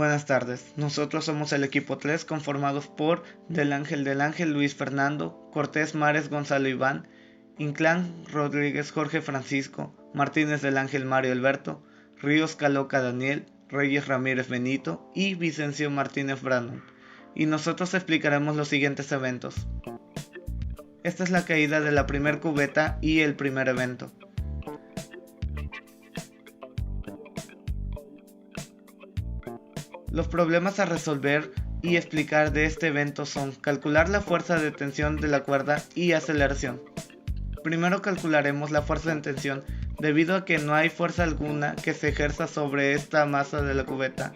Buenas tardes, nosotros somos el equipo 3 conformados por Del Ángel Luis Fernando, Cortés Mares Gonzalo Iván, Inclán Rodríguez Jorge Francisco, Martínez del Ángel Mario Alberto, Ríos Caloca Daniel, Reyes Ramírez Benito y Vicencio Martínez Brandon. Y nosotros explicaremos los siguientes eventos. Esta es la caída de la primer cubeta y el primer evento. Los problemas a resolver y explicar de este evento son calcular la fuerza de tensión de la cuerda y aceleración. Primero calcularemos la fuerza de tensión debido a que no hay fuerza alguna que se ejerza sobre esta masa de la cubeta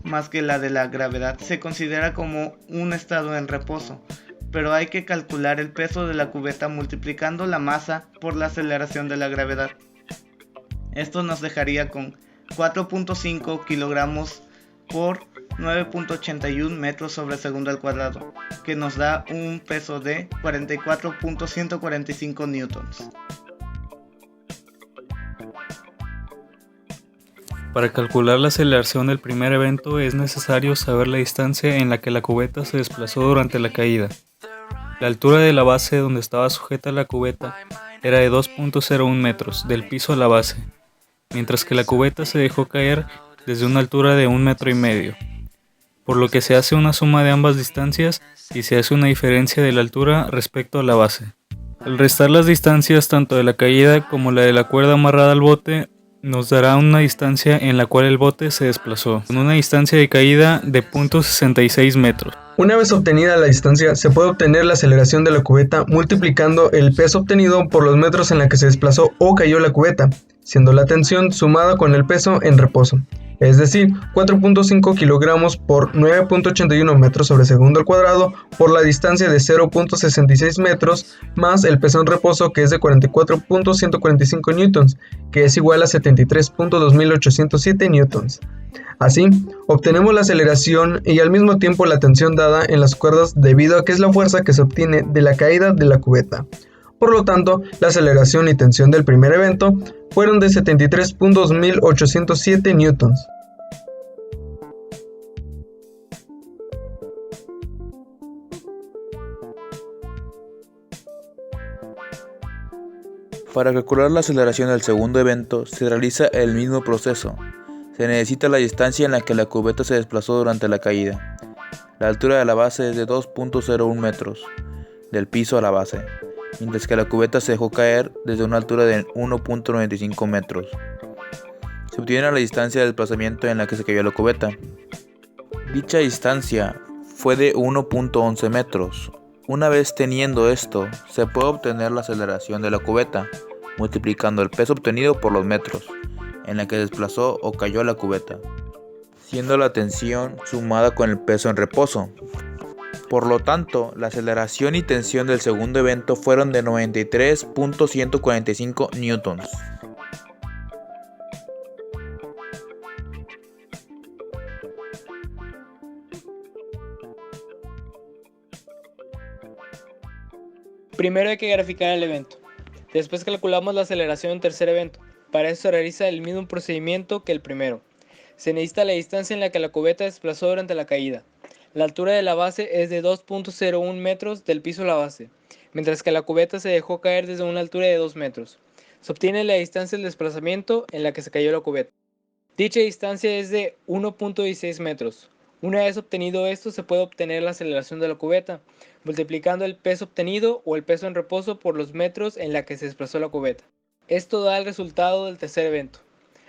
más que la de la gravedad. Se considera como un estado en reposo, pero hay que calcular el peso de la cubeta multiplicando la masa por la aceleración de la gravedad. Esto nos dejaría con 4.5 kilogramos por 9.81 metros sobre segundo al cuadrado, que nos da un peso de 44.145 newtons. Para calcular la aceleración del primer evento es necesario saber la distancia en la que la cubeta se desplazó durante la caída. La altura de la base donde estaba sujeta la cubeta era de 2.01 metros del piso a la base, mientras que la cubeta se dejó caer desde una altura de 1,5 metros, por lo que se hace una suma de ambas distancias y se hace una diferencia de la altura respecto a la base. Al restar las distancias tanto de la caída como la de la cuerda amarrada al bote, nos dará una distancia en la cual el bote se desplazó, con una distancia de caída de 0.66 metros. Una vez obtenida la distancia, se puede obtener la aceleración de la cubeta multiplicando el peso obtenido por los metros en la que se desplazó o cayó la cubeta, siendo la tensión sumada con el peso en reposo, es decir, 4.5 kilogramos por 9.81 metros sobre segundo al cuadrado por la distancia de 0.66 metros más el peso en reposo, que es de 44.145 newtons, que es igual a 73.2807 newtons. Así, obtenemos la aceleración y al mismo tiempo la tensión dada en las cuerdas debido a que es la fuerza que se obtiene de la caída de la cubeta. Por lo tanto, la aceleración y tensión del primer evento fueron de 73.2807 newtons. Para calcular la aceleración del segundo evento se realiza el mismo proceso. Se necesita la distancia en la que la cubeta se desplazó durante la caída. La altura de la base es de 2.01 metros del piso a la base, mientras que la cubeta se dejó caer desde una altura de 1.95 metros. Se obtiene la distancia de desplazamiento en la que se cayó la cubeta. Dicha distancia fue de 1.11 metros. Una vez teniendo esto, se puede obtener la aceleración de la cubeta, multiplicando el peso obtenido por los metros en la que desplazó o cayó la cubeta, siendo la tensión sumada con el peso en reposo. Por lo tanto, la aceleración y tensión del segundo evento fueron de 93.145 newtons. Primero hay que graficar el evento. Después calculamos la aceleración del tercer evento. Para eso se realiza el mismo procedimiento que el primero. Se necesita la distancia en la que la cubeta desplazó durante la caída. La altura de la base es de 2.01 metros del piso a la base, mientras que la cubeta se dejó caer desde una altura de 2 metros. Se obtiene la distancia del desplazamiento en la que se cayó la cubeta. Dicha distancia es de 1.16 metros. Una vez obtenido esto, se puede obtener la aceleración de la cubeta, multiplicando el peso obtenido o el peso en reposo por los metros en la que se desplazó la cubeta. Esto da el resultado del tercer evento.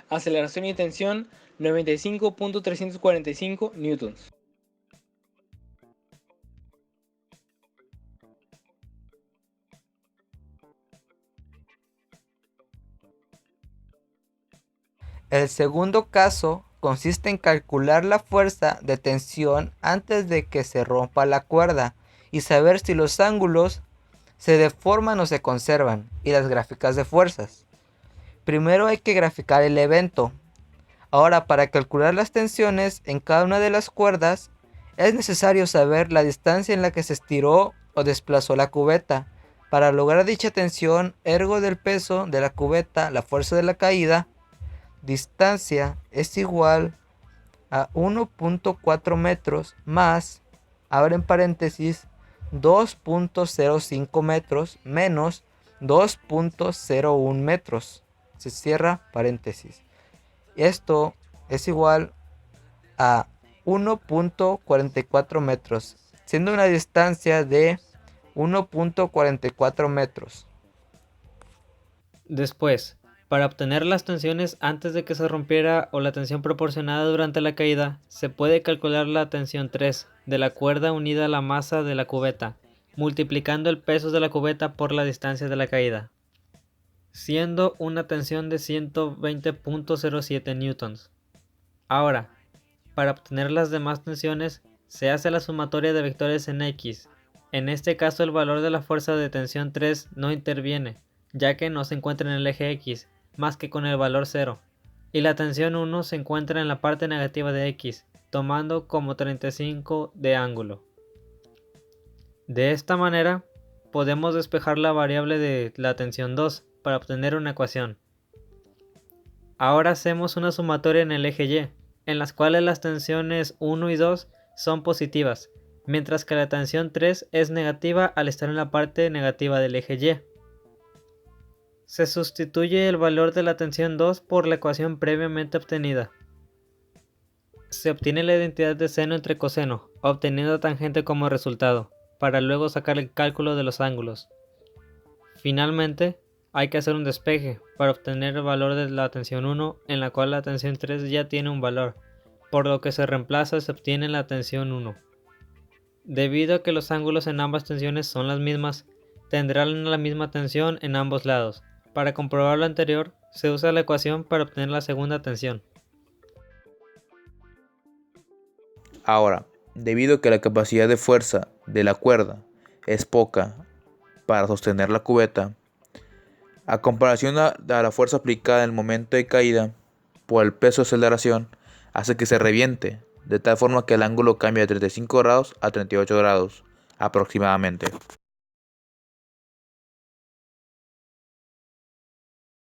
Aceleración y tensión 95.345 newtons. El segundo caso consiste en calcular la fuerza de tensión antes de que se rompa la cuerda y saber si los ángulos se deforman o se conservan, y las gráficas de fuerzas. Primero hay que graficar el evento. Ahora, para calcular las tensiones en cada una de las cuerdas, es necesario saber la distancia en la que se estiró o desplazó la cubeta. Para lograr dicha tensión, ergo del peso de la cubeta, la fuerza de la caída, distancia es igual a 1.4 metros más, abre paréntesis, 2.05 metros menos 2.01 metros. Se cierra paréntesis. Esto es igual a 1.44 metros, siendo una distancia de 1.44 metros. Después, para obtener las tensiones antes de que se rompiera o la tensión proporcionada durante la caída, se puede calcular la tensión 3 de la cuerda unida a la masa de la cubeta, multiplicando el peso de la cubeta por la distancia de la caída, siendo una tensión de 120.07 newtons. Ahora, para obtener las demás tensiones, se hace la sumatoria de vectores en X. En este caso el valor de la fuerza de tensión 3 no interviene, ya que no se encuentra en el eje X, más que con el valor 0, y la tensión 1 se encuentra en la parte negativa de X, tomando como 35 de ángulo. De esta manera, podemos despejar la variable de la tensión 2 para obtener una ecuación. Ahora hacemos una sumatoria en el eje Y, en las cuales las tensiones 1 y 2 son positivas, mientras que la tensión 3 es negativa al estar en la parte negativa del eje Y. Se sustituye el valor de la tensión 2 por la ecuación previamente obtenida. Se obtiene la identidad de seno entre coseno, obteniendo tangente como resultado, para luego sacar el cálculo de los ángulos. Finalmente, hay que hacer un despeje para obtener el valor de la tensión 1, en la cual la tensión 3 ya tiene un valor, por lo que se reemplaza y se obtiene la tensión 1. Debido a que los ángulos en ambas tensiones son las mismas, tendrán la misma tensión en ambos lados. Para comprobar lo anterior, se usa la ecuación para obtener la segunda tensión. Ahora, debido a que la capacidad de fuerza de la cuerda es poca para sostener la cubeta, a comparación a la fuerza aplicada en el momento de caída por el peso de aceleración, hace que se reviente, de tal forma que el ángulo cambia de 35 grados a 38 grados aproximadamente.